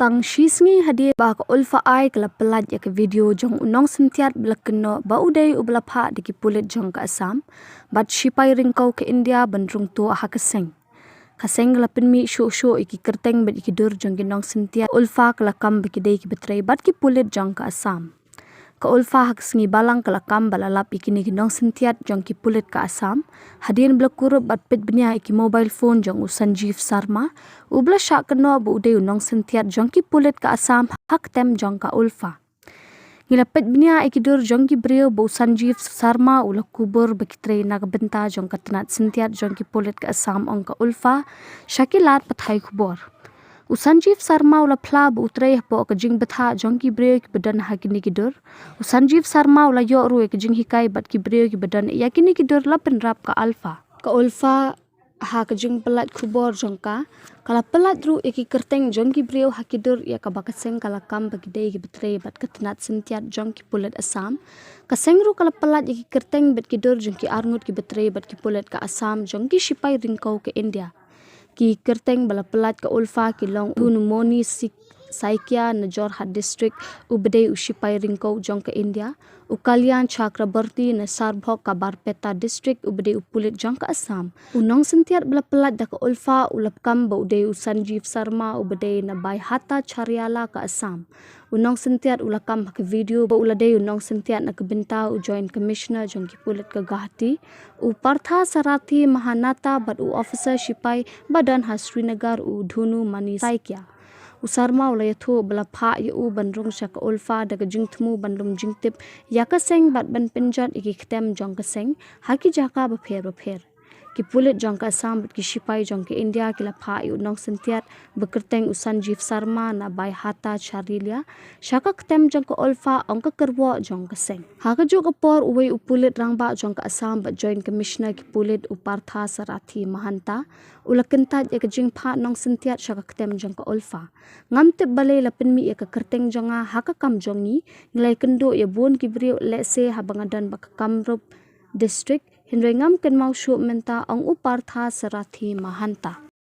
tang shisngi hadir ba ka ulfa ai kala pelat ya ke video jong unong sentiat belakeno ba udai ubla pha diki pulit jong ka Assam bat shipai ringkau ke India bandrung to ha kaseng kaseng la penmi sho iki kerteng bet iki dur jong ginong sentiat ulfa kala kam biki dei ki betrai bat ki pulit jong ka Assam ka ulfa hak sngi balang kala kam balalap ikini ginong sentiat jong ki pulit ka Assam hadin blakuru bat pet benya iki mobile phone jong Sanjeev Sharma ubla syak keno bu udai unong sentiat jong ki pulit ka Assam hak tem jong ka ulfa ngila pet benya iki dur jong ki brio bu Sanjeev Sharma ula kubur baki train na benta jong ka tenat sentiat jong ki pulit ka Assam ong ka ulfa syakilat pathai kubur Sanjeev Sharma ula phla bu utrei po ka jing betha jong ki breu ki badan hakini ki dur Sanjeev Sharma ula yo ru ki jing hikai bat ki breu ki badan yakini ki dur la penrap ka alfa ka ulfa ha ka jing pelat khubor jong ka kala pelat ru ki kerteng jong ki breu hakidur ya ka bakaseng kala kam bagi dei ki betrei bat ka tenat sentiat jong ki pulit Assam ka sengru kala pelat ki kerteng bet ki dur jong ki arngut ki betrei bat ki pulit ka Assam jong ki shipai ringkau ke India ki kerteng bala pelat ka ulfa ki long unumoni Saikia Najorhat district ubdei ushipai ringkau jong ke India Ukalyan Chakrabarti na Sarbhok ka Barpeta district ubdei upulit jong ka Assam unong sentiat bala pelat da ka ulfa ulap kam ba udei Sanjeev Sharma ubdei na bai hata Chariala ka Assam unong sentiat ulakam ke video ba uladei unong sentiat na kebenta u joint commissioner jong ki pulit ka Guwahati u Partha Sarathi Mahanata bat u officer shipai badan has Srinagar u Dhunu Mani Saikia Usarma ulaya thu bala pha yu bandrung syak ulfa daga jingthmu bandum jingtip yakaseng bat ban penjat iki ktem jong kaseng haki jaka ba pher ki pulit jong ka Assam bat ki shipai jong ke India ki la pha yu nong sentiat bekerteng Sanjeev Sharma na bai hata Charilia shaka ktem jong ka ulfa ong ka kerwo jong kaseng haka ju ka por uwei upulit rangba jong ka Assam bat joint commissioner ki pulit Upartha Sarathi Mahanta ulakentat ya ka jing pha nong sentiat shaka ktem jong ka ulfa ngamtip balai la penmi ya ka kerteng jonga haka kam jongi nilai kendo ya bon ki brio lese habangadan bak Kamrup district Hindrai ngam ken mau syuk menta ong Upartha Sarathi Mahanta